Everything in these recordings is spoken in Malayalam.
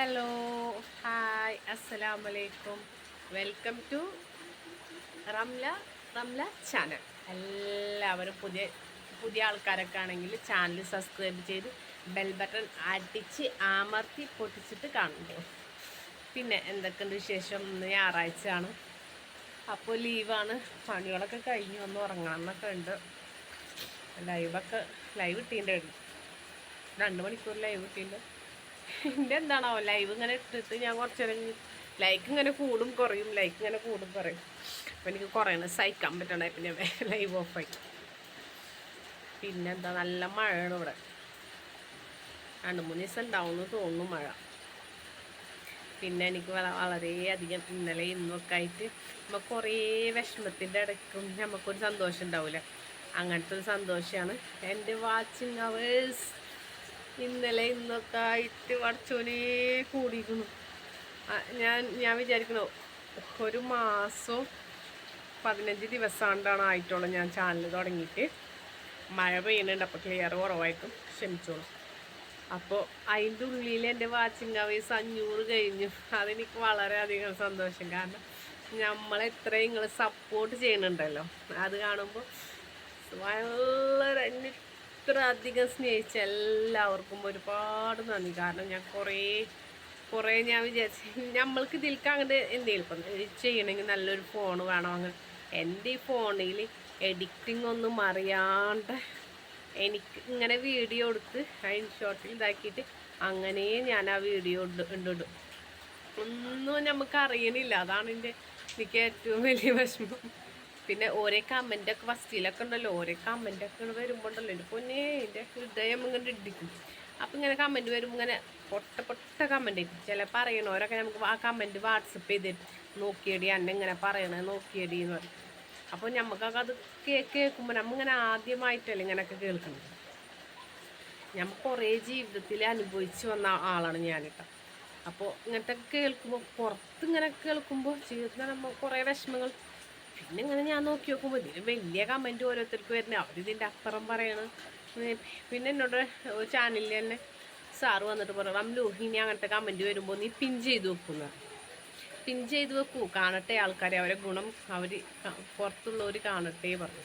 ഹലോ, ഹായ്, അസ്സലാമലൈക്കും. Welcome to Ramla Ramla channel. എല്ലാവരും പുതിയ പുതിയ ആൾക്കാരൊക്കെ ആണെങ്കിൽ ചാനൽ സബ്സ്ക്രൈബ് ചെയ്ത് ബെൽ ബട്ടൺ അടിച്ച് അമർത്തി പൊട്ടിച്ചിട്ട് കാണുമ്പോൾ. പിന്നെ എന്തൊക്കെയുണ്ട് വിശേഷം? ഇന്ന് ഞായറാഴ്ചയാണ്, അപ്പോൾ ലീവാണ്. പണികളൊക്കെ കഴിഞ്ഞ് വന്ന് ഉറങ്ങണം എന്നൊക്കെ ഉണ്ട്. ലൈവ് ഇട്ടിട്ടുണ്ട്, 2 മണിക്കൂർ ലൈവ് ഇട്ടിട്ടുണ്ട്. എൻ്റെ എന്താണോ ലൈവ് ഇങ്ങനെ ഇട്ടിട്ട് ഞാൻ കുറച്ച് നേരം ലൈക്ക് ഇങ്ങനെ കൂടും കുറയും, ലൈക്ക് ഇങ്ങനെ കൂടും കുറയും. അപ്പോൾ എനിക്ക് കുറയണം സഹിക്കാൻ പറ്റണേ, പിന്നെ ലൈവ് ഓഫായി. പിന്നെന്താ, നല്ല മഴയാണ് ഇവിടെ. 2-3 ദിവസം ഉണ്ടാവുമെന്ന് തോന്നുന്നു മഴ. പിന്നെ എനിക്ക് വളരെയധികം ഇന്നലെ ഇന്നൊക്കെ ആയിട്ട് നമുക്ക് കുറേ വിഷമത്തിൻ്റെ ഇടയ്ക്കും നമുക്കൊരു സന്തോഷം ഉണ്ടാവില്ല. അങ്ങനത്തെ ഒരു സന്തോഷമാണ് എൻ്റെ വാച്ചിങ് അവേഴ്സ്. ഇന്നലെ ഇന്നൊക്കെ ആയിട്ട് പഠിച്ചോനെ കൂടിയിരിക്കുന്നു. ഞാൻ വിചാരിക്കണു ഒരു മാസവും 15 ദിവസമാണ്ടാണ് ആയിട്ടുള്ളൂ ഞാൻ ചാനൽ തുടങ്ങിയിട്ട്. മഴ പെയ്യുന്നുണ്ട്, അപ്പോൾ ക്ലിയർ കുറവായിട്ടും ക്ഷമിച്ചോളൂ. അപ്പോൾ അതിൻ്റെ ഉള്ളിൽ എൻ്റെ വാച്ചിങ് അവേഴ്സ് 500 കഴിഞ്ഞു. അതെനിക്ക് വളരെയധികം സന്തോഷം. കാരണം നമ്മളെത്രയും നിങ്ങൾ സപ്പോർട്ട് ചെയ്യുന്നുണ്ടല്ലോ, അത് കാണുമ്പോൾ വളരെ ഇത്ര അധികം സ്നേഹിച്ച എല്ലാവർക്കും ഒരുപാട് നന്ദി. കാരണം ഞാൻ കുറേ ഞാൻ വിചാരിച്ചു നമ്മൾക്ക് ഇതിൽക്ക് അങ്ങനെ എന്തെങ്കിലും ചെയ്യണമെങ്കിൽ നല്ലൊരു ഫോൺ വേണം. അങ്ങനെ എൻ്റെ ഈ ഫോണിൽ എഡിറ്റിംഗ് ഒന്നും അറിയാണ്ട് എനിക്ക് ഇങ്ങനെ വീഡിയോ എടുത്ത് ഷോട്ടിൽ ഇതാക്കിയിട്ട് അങ്ങനെ ഞാൻ ആ വീഡിയോ ഇടും. ഒന്നും നമുക്ക് അറിയണില്ല. അതാണ് എനിക്ക് ഏറ്റവും വലിയ വിഷമം. പിന്നെ ഓരോ കമൻറ്റൊക്കെ ഫസ്റ്റിലൊക്കെ ഉണ്ടല്ലോ, ഓരോ കമൻറ്റൊക്കെ വരുമ്പോൾ ഉണ്ടല്ലോ എൻ്റെ പൊന്നേ, എൻ്റെ ഹൃദയം ഇങ്ങനെ ഇടിക്കും. അപ്പം ഇങ്ങനെ കമൻറ്റ് വരുമ്പോൾ ഇങ്ങനെ പൊട്ട കമൻറ്റ് ആയിരിക്കും. ചില പറയണവരൊക്കെ നമുക്ക് ആ കമൻറ്റ് വാട്സപ്പ് ചെയ്തിട്ട് നോക്കിയടി എന്നെ ഇങ്ങനെ പറയണേ നോക്കിയടി എന്ന് പറയും. അപ്പോൾ നമുക്കൊക്കെ അത് കേൾക്കുമ്പോൾ നമ്മളിങ്ങനെ ആദ്യമായിട്ടല്ലേ ഇങ്ങനെയൊക്കെ കേൾക്കുന്നത്. ഞാൻ കുറേ ജീവിതത്തിൽ അനുഭവിച്ച് വന്ന ആളാണ് ഞാനിട്ടോ. അപ്പോൾ ഇങ്ങനത്തെ കേൾക്കുമ്പോൾ പുറത്തിങ്ങനെ കേൾക്കുമ്പോൾ ജീവിതത്തിൽ നമ്മൾ കുറേ വിഷമങ്ങൾ. പിന്നെ ഇങ്ങനെ ഞാൻ നോക്കി നോക്കുമ്പോൾ ഇതിന് വലിയ കമൻറ്റ് ഓരോരുത്തർക്ക് വരുന്നത്, അവരിതിൻ്റെ അപ്പുറം പറയണം. പിന്നെ എന്നോട് ചാനലിൽ തന്നെ സാറ് വന്നിട്ട് പറയണം, റംലു ഇനി അങ്ങനത്തെ കമൻറ്റ് വരുമ്പോൾ നീ പിൻ ചെയ്ത് വെക്കുന്ന, പിൻ ചെയ്ത് വെക്കൂ, കാണട്ടെ ആൾക്കാരെ, അവരെ ഗുണം അവർ പുറത്തുള്ളവർ കാണട്ടെ പറഞ്ഞു.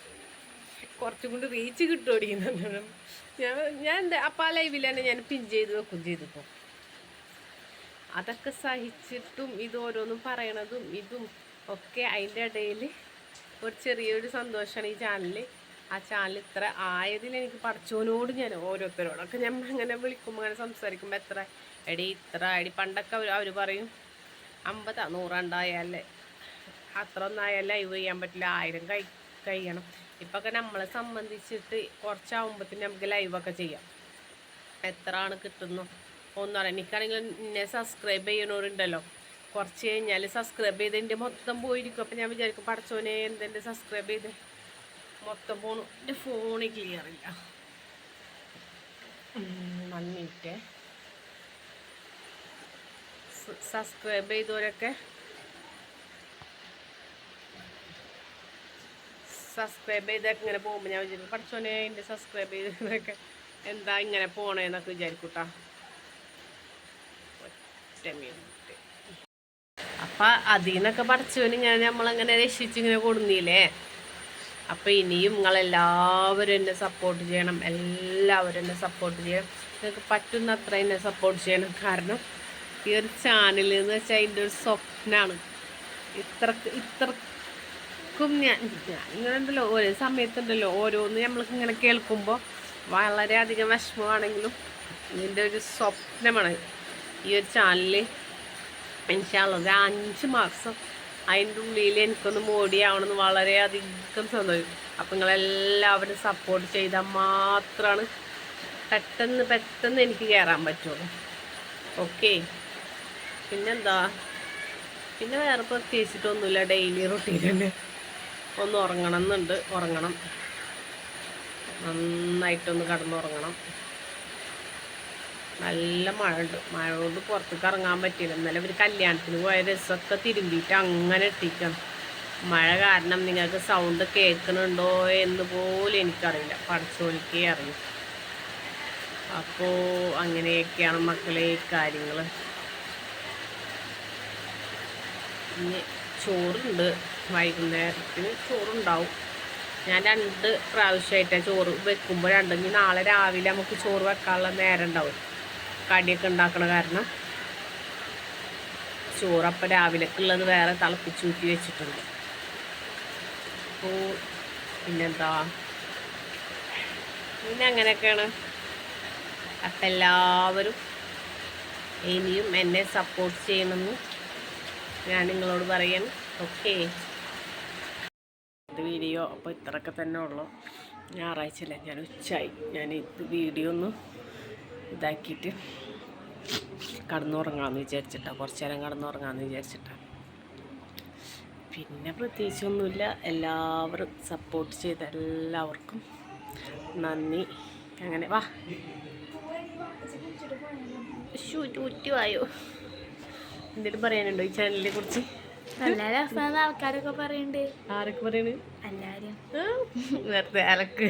കുറച്ചും കൊണ്ട് റീച്ച് കിട്ടുമോടിക്കുന്നു. ഞാൻ എന്താ അപ്പം ആ ലൈവിൽ തന്നെ ഞാൻ പിൻ ചെയ്ത് വെക്കും ചെയ്തിപ്പോൾ. അതൊക്കെ സഹിച്ചിട്ടും ഇത് ഓരോന്നും പറയണതും ഇതും ഒക്കെ അതിൻ്റെ ഇടയിൽ ഒരു ചെറിയൊരു സന്തോഷമാണ് ഈ ചാനൽ. ആ ചാനൽ ഇത്ര ആയതിൽ എനിക്ക് പഠിച്ചവനോട് ഞാൻ ഓരോരുത്തരോടൊക്കെ ഞാൻ അങ്ങനെ വിളിക്കുമ്പോൾ അങ്ങനെ സംസാരിക്കുമ്പോൾ എത്ര എടി പണ്ടൊക്കെ അവർ പറയും 50 100 ഉണ്ടായാലേ അത്ര ഒന്നായാലും ലൈവ് ചെയ്യാൻ പറ്റില്ല, 1000 കഴിയണം. ഇപ്പൊക്കെ നമ്മളെ സംബന്ധിച്ചിട്ട് കുറച്ചാകുമ്പോഴത്തേന് നമുക്ക് ലൈവൊക്കെ ചെയ്യാം. എത്ര ആണ് കിട്ടുന്നു ഒന്നും അറിയാം. എനിക്കാണെങ്കിൽ എന്നെ സബ്സ്ക്രൈബ് ചെയ്യണവരുണ്ടല്ലോ, കുറച്ച് കഴിഞ്ഞാൽ സബ്സ്ക്രൈബ് ചെയ്തതിൻ്റെ മൊത്തം പോയിരിക്കും. അപ്പം ഞാൻ വിചാരിക്കും പഠിച്ചോനെ എന്തെൻ്റെ സബ്സ്ക്രൈബ് ചെയ്ത് മൊത്തം പോണു. എൻ്റെ ഫോണിൽ ക്ലിയർ ഇല്ല. 1 മിനിറ്റ്. സബ്സ്ക്രൈബ് ചെയ്തവരൊക്കെ ഇങ്ങനെ പോകുമ്പോൾ ഞാൻ വിചാരിക്കും പഠിച്ചോനെ എൻ്റെ സബ്സ്ക്രൈബ് ചെയ്തതൊക്കെ എന്താ ഇങ്ങനെ പോണേന്നൊക്കെ വിചാരിക്കൂട്ടാ. ഒറ്റ മിനിറ്റ്. അപ്പം അതിൽ നിന്നൊക്കെ പഠിച്ചവന് ഇങ്ങനെ നമ്മളങ്ങനെ രക്ഷിച്ചിങ്ങനെ കൊടുന്നില്ലേ. അപ്പോൾ ഇനിയും നിങ്ങളെല്ലാവരും എന്നെ സപ്പോർട്ട് ചെയ്യണം, എല്ലാവരും എന്നെ സപ്പോർട്ട് ചെയ്യണം. നിങ്ങൾക്ക് പറ്റുന്ന അത്ര എന്നെ സപ്പോർട്ട് ചെയ്യണം. കാരണം ഈ ഒരു ചാനൽ എന്ന് വെച്ചാൽ അതിൻ്റെ ഒരു സ്വപ്നമാണ്. ഇത്രക്കും ഞാൻ ഇങ്ങനെ ഉണ്ടല്ലോ, ഓരോ സമയത്തുണ്ടല്ലോ ഓരോന്ന് നമ്മൾക്ക് ഇങ്ങനെ കേൾക്കുമ്പോൾ വളരെയധികം വിഷമമാണെങ്കിലും ഇതിൻ്റെ ഒരു സ്വപ്നമാണ് ഈ ഒരു ചാനൽ. ഇൻഷാല്ലാ ഒരു 5 മാസം അതിൻ്റെ ഉള്ളിൽ എനിക്കൊന്ന് മോടിയാവണമെന്ന് വളരെയധികം സന്തോഷം. അപ്പം നിങ്ങളെല്ലാവരും സപ്പോർട്ട് ചെയ്താൽ മാത്രമാണ് പെട്ടെന്ന് എനിക്ക് കയറാൻ പറ്റുള്ളൂ. ഓക്കെ. പിന്നെന്താ, പിന്നെ വേറെ പ്രത്യേകിച്ചിട്ടൊന്നുമില്ല. ഡെയിലി റൊട്ടീൻ തന്നെ. ഒന്ന് ഉറങ്ങണം, നന്നായിട്ടൊന്ന് കിടന്നുറങ്ങണം. നല്ല മഴ ഉണ്ട്, മഴ കൊണ്ട് പുറത്തേക്ക് ഇറങ്ങാൻ പറ്റിയില്ല. ഇന്നലെ ഒരു കല്യാണത്തിന് പോയ രസമൊക്കെ തിരുമ്പിയിട്ട് അങ്ങനെ ഇട്ടിരിക്കണം. മഴ കാരണം നിങ്ങൾക്ക് സൗണ്ട് കേൾക്കുന്നുണ്ടോ എന്ന് പോലും എനിക്കറിയില്ല, പഠിച്ചോലിക്കേ അറിയും. അപ്പോൾ അങ്ങനെയൊക്കെയാണ് മക്കളെ കാര്യങ്ങൾ. ഇനി ചോറുണ്ട്, വൈകുന്നേരത്തിന് ചോറുണ്ടാവും. ഞാൻ 2 പ്രാവശ്യമായിട്ടാണ് ചോറ് വെക്കുമ്പോൾ ഇനി നാളെ രാവിലെ നമുക്ക് ചോറ് വെക്കാനുള്ള നേരം ഉണ്ടാവും. കടിയൊക്കെ ഉണ്ടാക്കണ കാരണം ചോറപ്പം രാവിലേക്കുള്ളത് വേറെ തിളപ്പിച്ചൂറ്റി വെച്ചിട്ടുണ്ട്. അപ്പോൾ പിന്നെന്താ, പിന്നെ അങ്ങനെയൊക്കെയാണ്. അപ്പം എല്ലാവരും ഇനിയും എന്നെ സപ്പോർട്ട് ചെയ്യണമെന്ന് ഞാൻ നിങ്ങളോട് പറയാണ്. ഓക്കെ, ഇത് വീഡിയോ അപ്പോൾ ഇത്രയൊക്കെ തന്നെ ഉള്ളു. ഞായറാഴ്ചയല്ലേ, ഞാൻ ഉച്ചയായി. ഞാൻ ഇത് വീഡിയോ ഒന്ന് ഇതാക്കിയിട്ട് കടന്നുറങ്ങാമെന്ന് വിചാരിച്ചിട്ടാണ്, കുറച്ച് നേരം കടന്നുറങ്ങാമെന്ന് വിചാരിച്ചിട്ടാണ്. പിന്നെ പ്രത്യേകിച്ചൊന്നുമില്ല. എല്ലാവരും സപ്പോർട്ട് ചെയ്ത എല്ലാവർക്കും നന്ദി. അങ്ങനെ വാ ചുറ്റുവായോ, എന്തെങ്കിലും പറയാനുണ്ടോ ഈ ചാനലിനെ കുറിച്ച്? നല്ല രസമാണ് ആൾക്കാരൊക്കെ പറയുന്നുണ്ട്. ആരൊക്കെ പറയണ്? എല്ലാവരും വെറുതെ അലക്ക്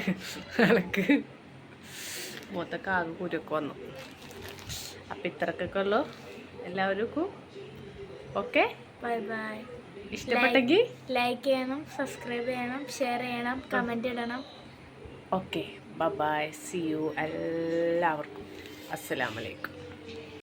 അലക്ക് മൊത്തൊക്കെ ആകെ കുരുക്കെ വന്നു. അപ്പം ഇത്രക്കൊക്കെ ഉള്ളു. എല്ലാവർക്കും ഓക്കെ, ബൈ ബൈ. ഇഷ്ടപ്പെട്ടെങ്കിൽ ലൈക്ക് ചെയ്യണം, സബ്സ്ക്രൈബ് ചെയ്യണം, ഷെയർ ചെയ്യണം, കമൻറ്റ് ഇടണം. Okay, bye bye, see you. എല്ലാവർക്കും അസ്സലാമു അലൈക്കും.